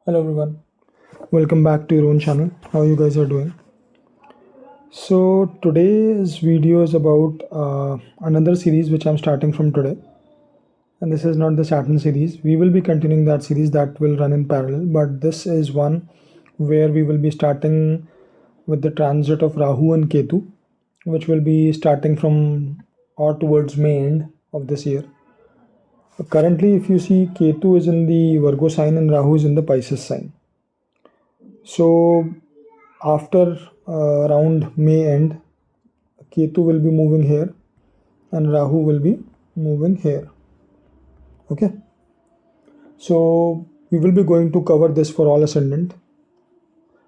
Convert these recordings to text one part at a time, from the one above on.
Hello everyone, welcome back to your own channel. How you guys are doing? So today's video is about another series which I'm starting from today, and this is not the Saturn series. We will be continuing that series that will run in parallel, but this is one where we will be starting with the transit of Rahu and Ketu, which will be starting from or towards May end of this year. Currently, if you see, Ketu is in the Virgo sign and Rahu is in the Pisces sign. So after around May end, Ketu will be moving here and Rahu will be moving here. Okay. So we will be going to cover this for all ascendant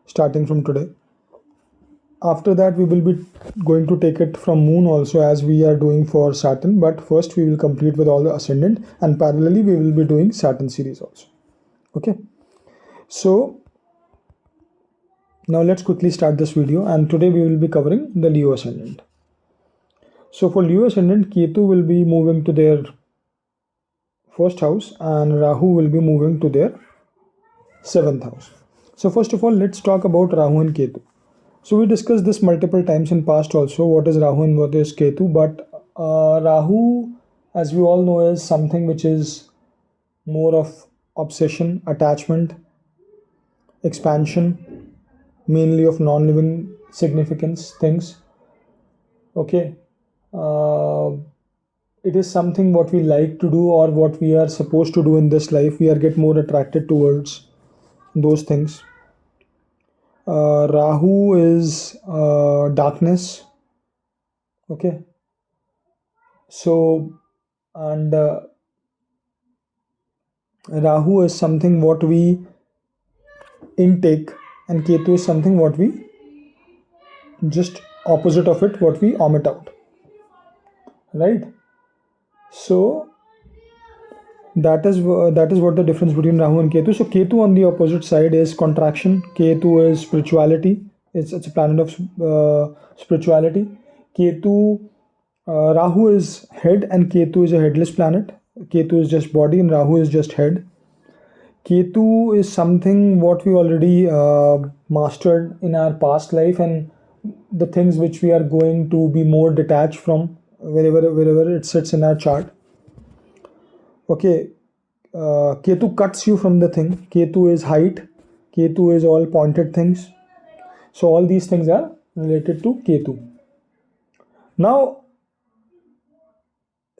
starting from today. After that, we will be going to take it from moon also as we are doing for Saturn. But first we will complete with all the ascendant, and parallelly we will be doing Saturn series also. Okay. So now let's quickly start this video, and today we will be covering the Leo ascendant. So for Leo ascendant, Ketu will be moving to their first house and Rahu will be moving to their seventh house. So first of all, let's talk about Rahu and Ketu. So we discussed this multiple times in past also, what is Rahu and what is Ketu. But Rahu, as we all know, is something which is more of obsession, attachment, expansion, mainly of non-living significance things. Okay. It is something what we like to do or what we are supposed to do in this life. We are get more attracted towards those things. Rahu is darkness. Okay. So, and Rahu is something what we intake, and Ketu is something what we just opposite of it, what we omit out. Right. So that is what the difference between Rahu and Ketu. So Ketu on the opposite side is contraction. Ketu is spirituality. It's a planet of spirituality. Ketu, Rahu is head and Ketu is a headless planet. Ketu is just body and Rahu is just head. Ketu is something what we already mastered in our past life, and the things which we are going to be more detached from wherever it sits in our chart. Okay, Ketu cuts you from the thing. Ketu is height. Ketu is all pointed things. So all these things are related to Ketu. Now,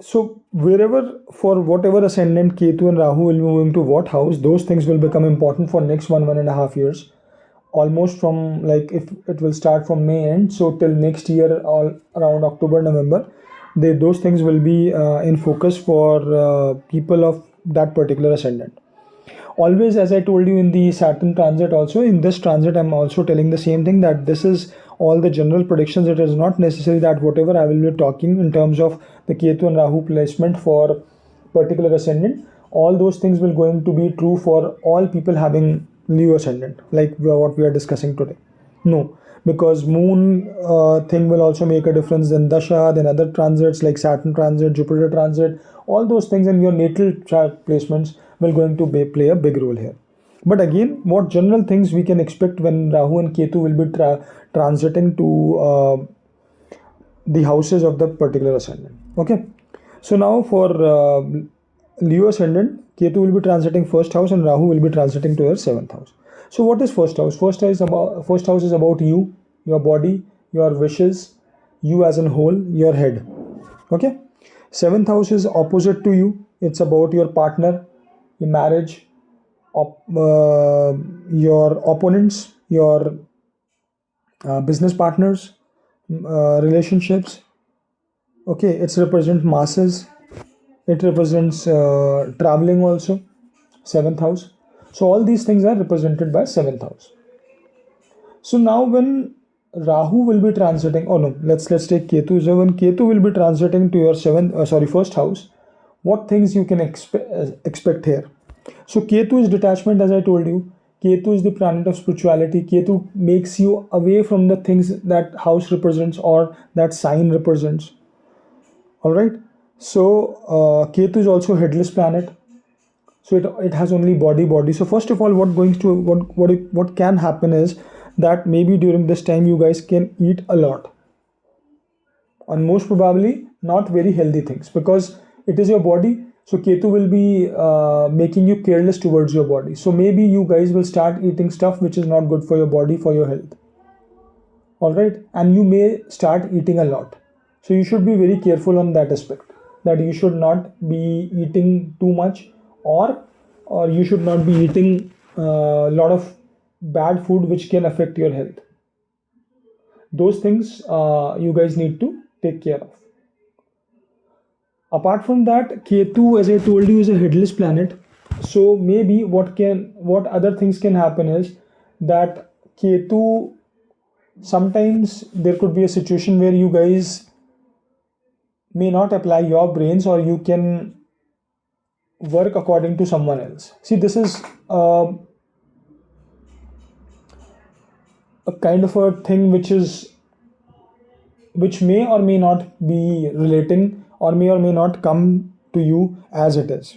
so wherever for whatever ascendant Ketu and Rahu will be moving to what house, those things will become important for next 1.5 years. Almost from, like, if it will start from May end, so till next year, all around October, November, those things will be in focus for people of that particular ascendant. Always, as I told you in the Saturn transit also, in this transit I'm also telling the same thing, that this is all the general predictions. It is not necessary that whatever I will be talking in terms of the Ketu and Rahu placement for particular ascendant, all those things will going to be true for all people having Leo ascendant, like what we are discussing today. No, because moon thing will also make a difference, then dasha, then other transits like Saturn transit, Jupiter transit, all those things in your natal chart placements will going to play a big role here. But again, what general things we can expect when Rahu and Ketu will be transiting to the houses of the particular ascendant. Okay, so now for Leo ascendant, Ketu will be transiting first house and Rahu will be transiting to your seventh house. So what is first house? First house is about you, your body, your wishes, you as a whole, your head. Okay. Seventh house is opposite to you. It's about your partner, your marriage, your opponents, your business partners, relationships. Okay, it represents masses. It represents traveling also. Seventh house. So all these things are represented by seventh house. So now when Rahu will be transiting, oh no, let's take Ketu. So when Ketu will be transiting to your first house, what things you can expect here? So Ketu is detachment, as I told you. Ketu is the planet of spirituality. Ketu makes you away from the things that house represents or that sign represents. All right. So Ketu is also headless planet. So it has only body. So first of all, what can happen is that maybe during this time you guys can eat a lot, and most probably not very healthy things, because it is your body. So Ketu will be making you careless towards your body. So maybe you guys will start eating stuff which is not good for your body, for your health. All right, and you may start eating a lot. So you should be very careful on that aspect, that you should not be eating too much, or you should not be eating a lot of bad food which can affect your health. Those things you guys need to take care of. Apart from that, Ketu, as I told you, is a headless planet. So maybe what other things can happen is that Ketu, sometimes there could be a situation where you guys may not apply your brains, or you can work according to someone else. See, this is a kind of a thing which may or may not be relating, or may not come to you as it is.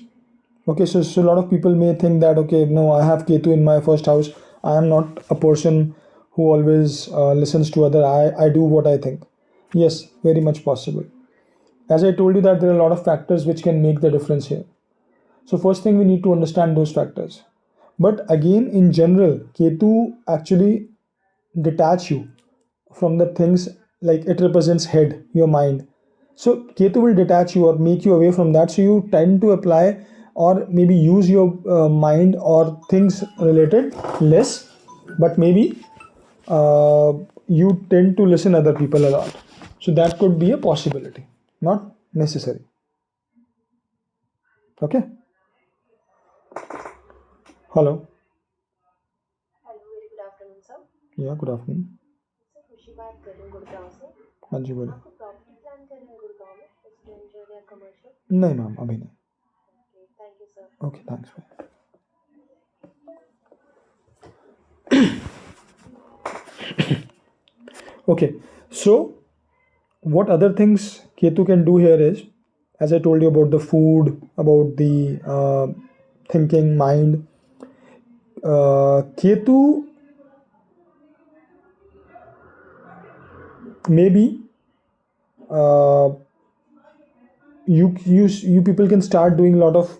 Okay, so a lot of people may think that, okay, no, I have Ketu in my first house, I am not a person who always listens to other. I do what I think. Yes, very much possible. As I told you, that there are a lot of factors which can make the difference here. So first thing, we need to understand those factors. But again, in general, Ketu actually detach you from the things, like it represents head, your mind. So Ketu will detach you or make you away from that. So you tend to apply or maybe use your mind or things related less, but maybe you tend to listen other people a lot. So that could be a possibility, not necessary. Okay. Hello. Hello very good afternoon sir. Yeah, good afternoon. Sir खुशी बात कर रही हूँ गुड़गांव से। हाँ जी बोलिए। आपको property plan करना है गुड़गांव में, रेजिडेंशियल या कमर्शियल? नहीं मैम, अभी नहीं। Okay, thank you sir. Okay, thanks. Okay, so what other things Ketu can do here is, as I told you about the food, about the thinking mind, Ketu maybe you people can start doing a lot of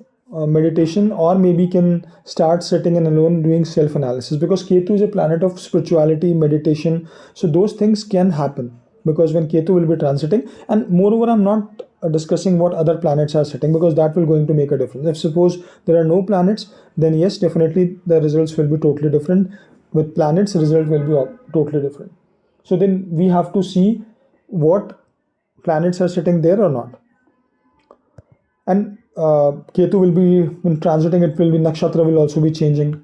meditation, or maybe can start sitting and alone doing self analysis, because Ketu is a planet of spirituality, meditation. So those things can happen because when Ketu will be transiting. And moreover, I'm not discussing what other planets are sitting, because that will going to make a difference. If suppose there are no planets, then yes, definitely the results will be totally different. With planets, the result will be totally different. So then we have to see what planets are sitting there or not. And Ketu will be, when transiting, it will be, nakshatra will also be changing.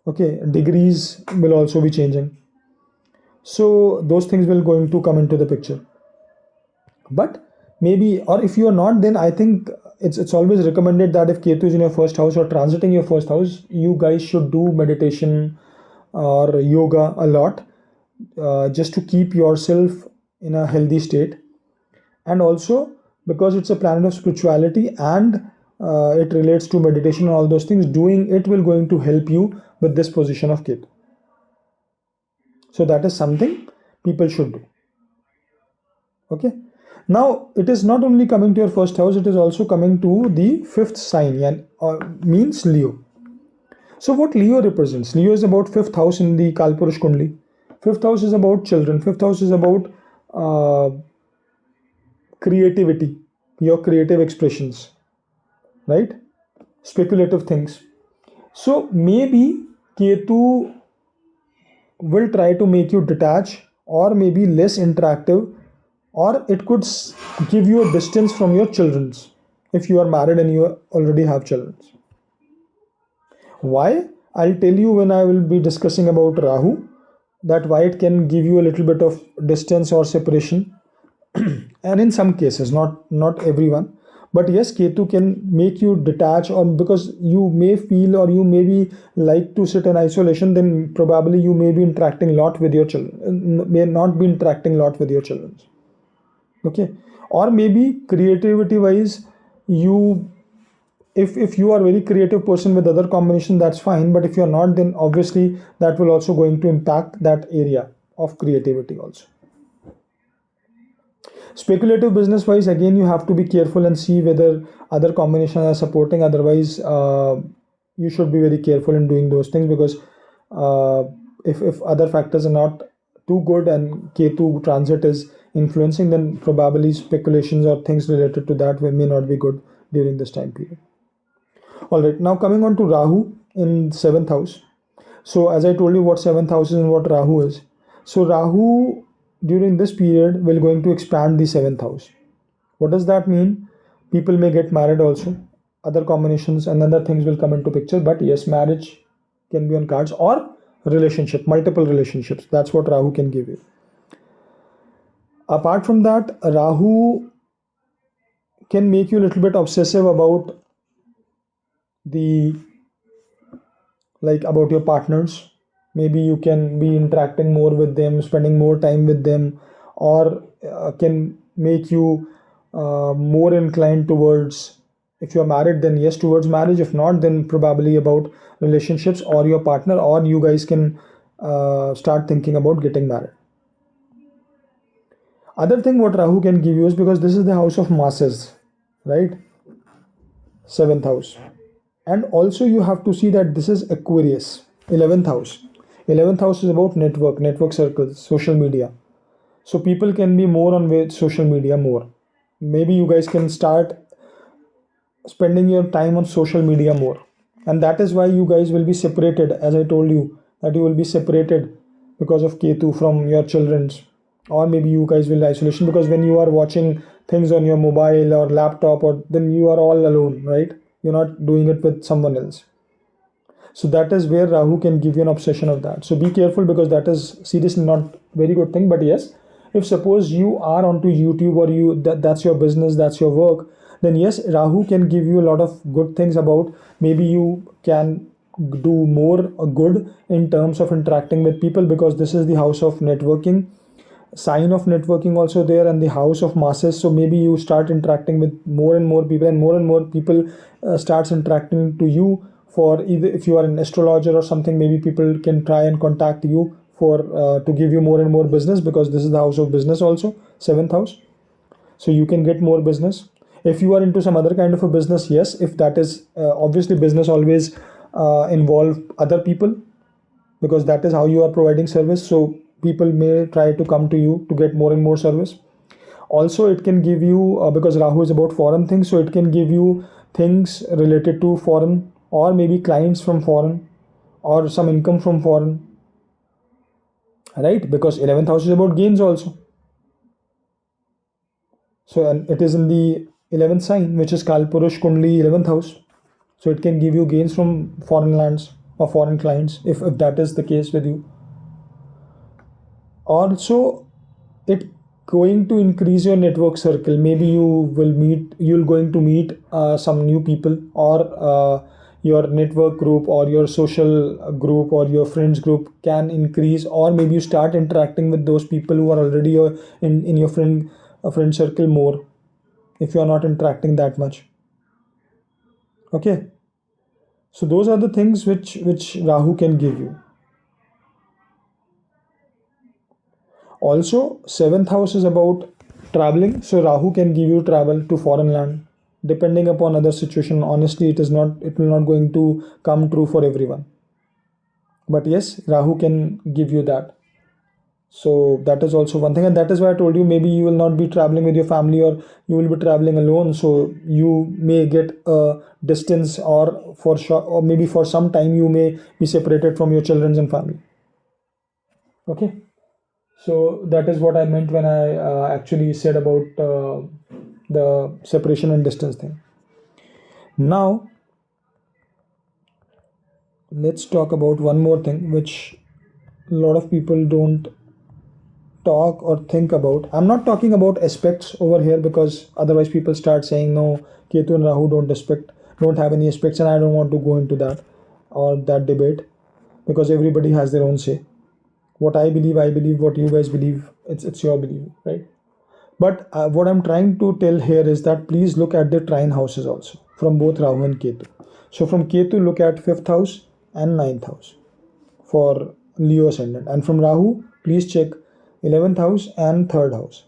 Okay, degrees will also be changing. So those things will going to come into the picture. But maybe, or if you are not, then I think it's always recommended that if Ketu is in your first house or transiting your first house, you guys should do meditation or yoga a lot, just to keep yourself in a healthy state. And also, because it's a planet of spirituality, and it relates to meditation and all those things, doing it will going to help you with this position of Ketu. So that is something people should do. Okay, now it is not only coming to your first house, it is also coming to the fifth sign, and means Leo. So what Leo represents? Leo is about fifth house in the Kalpurush Kundli. Fifth house is about children. Fifth house is about creativity, your creative expressions, right? Speculative things. So maybe Ketu will try to make you detach, or maybe less interactive, or it could give you a distance from your children's, if you are married and you already have children. Why? I'll tell you when I will be discussing about Rahu, that why it can give you a little bit of distance or separation. And in some cases, not everyone, but yes, Ketu can make you detach, or because you may feel, or you maybe like to sit in isolation, then probably you may be interacting a lot with your children, may not be interacting a lot with your children. Okay, or maybe creativity wise, you if you are a very creative person with other combination, that's fine, but if you're not, then obviously that will also going to impact that area of creativity also. Speculative business wise, again you have to be careful and see whether other combinations are supporting. Otherwise, you should be very careful in doing those things, because if other factors are not too good and Ketu transit is influencing, then probably speculations or things related to that may not be good during this time period. All right, now coming on to Rahu in seventh house. So as I told you what seventh house is and what Rahu is. So Rahu during this period will going to expand the seventh house. What does that mean? People may get married also. Other combinations and other things will come into picture. But yes, marriage can be on cards, or relationship, multiple relationships. That's what Rahu can give you. Apart from that, Rahu can make you a little bit obsessive about the about your partners. Maybe you can be interacting more with them, spending more time with them, or can make you more inclined towards, if you're married, then yes, towards marriage. If not, then probably about relationships or your partner, or you guys can start thinking about getting married. Other thing what Rahu can give you is, because this is the house of masses, right? Seventh house. And also you have to see that this is Aquarius, 11th house. 11th house is about network circles, social media. So people can be more on with social media more. Maybe you guys can start spending your time on social media more. And that is why you guys will be separated, as I told you, that you will be separated because of Ketu from your children's. Or maybe you guys will isolation, because when you are watching things on your mobile or laptop, or then you are all alone, right? You're not doing it with someone else. So that is where Rahu can give you an obsession of that. So be careful, because that is seriously not very good thing. But yes, if suppose you are onto YouTube, or that's your business, that's your work, then yes, Rahu can give you a lot of good things about, maybe you can do more good in terms of interacting with people, because this is the house of networking, sign of networking also there, and the house of masses. So maybe you start interacting with more and more people, and more people starts interacting to you, for either if you are an astrologer or something, maybe people can try and contact you for to give you more and more business, because this is the house of business also, seventh house. So you can get more business. If you are into some other kind of a business, yes, if that is obviously business always involve other people, because that is how you are providing service. So people may try to come to you to get more and more service. Also it can give you because Rahu is about foreign things, so it can give you things related to foreign, or maybe clients from foreign, or some income from foreign, right? Because 11th house is about gains also. So, and it is in the 11th sign, which is Kalpurush Kundli 11th house. So it can give you gains from foreign lands or foreign clients, if that is the case with you. Also it going to increase your network circle. Maybe you're going to meet some new people, or your network group or your social group or your friends group can increase, or maybe you start interacting with those people who are already in your friend circle more, if you are not interacting that much. Okay, so those are the things which Rahu can give you. Also, seventh house is about traveling. So Rahu can give you travel to foreign land, depending upon other situation. Honestly, it will not going to come true for everyone. But yes, Rahu can give you that. So that is also one thing, and that is why I told you, maybe you will not be traveling with your family, or you will be traveling alone. So you may get a distance, or for sure, or maybe for some time you may be separated from your children and family. Okay. So that is what I meant when I actually said about the separation and distance thing. Now, let's talk about one more thing which a lot of people don't talk or think about. I'm not talking about aspects over here, because otherwise people start saying, no, Ketu and Rahu don't have any aspects, and I don't want to go into that or that debate, because everybody has their own say. What I believe, what you guys believe, it's your belief, right? But what I'm trying to tell here is that please look at the trine houses also from both Rahu and Ketu. So from Ketu, look at 5th house and 9th house for Leo ascendant, and from Rahu, please check 11th house and 3rd house.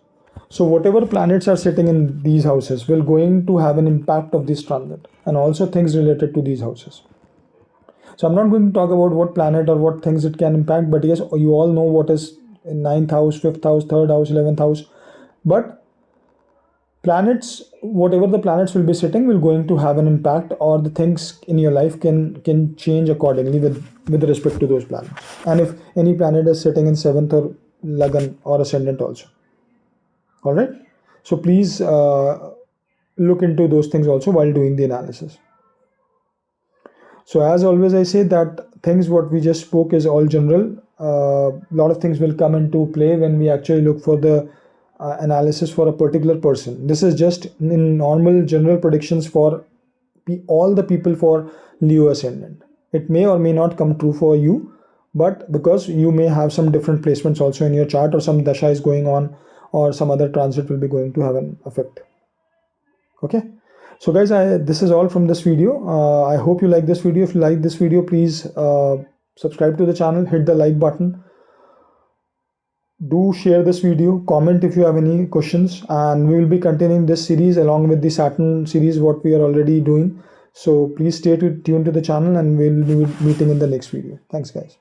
So whatever planets are sitting in these houses will going to have an impact of this transit and also things related to these houses. So I'm not going to talk about what planet or what things it can impact, but yes, you all know what is in 9th house, 5th house, 3rd house, 11th house. But planets, whatever the planets will be sitting, will going to have an impact, or the things in your life can change accordingly with respect to those planets. And if any planet is sitting in 7th or Lagan or ascendant also. All right. So please look into those things also while doing the analysis. So as always, I say that things what we just spoke is all general. A lot of things will come into play when we actually look for the analysis for a particular person. This is just in normal general predictions for all the people for Leo ascendant. It may or may not come true for you, but because you may have some different placements also in your chart, or some dasha is going on, or some other transit will be going to have an effect. Okay. So guys, this is all from this video. I hope you like this video. If you like this video, please subscribe to the channel, hit the like button. Do share this video, comment if you have any questions, and we will be continuing this series along with the Saturn series what we are already doing. So please stay tuned to the channel, and we'll be meeting in the next video. Thanks guys.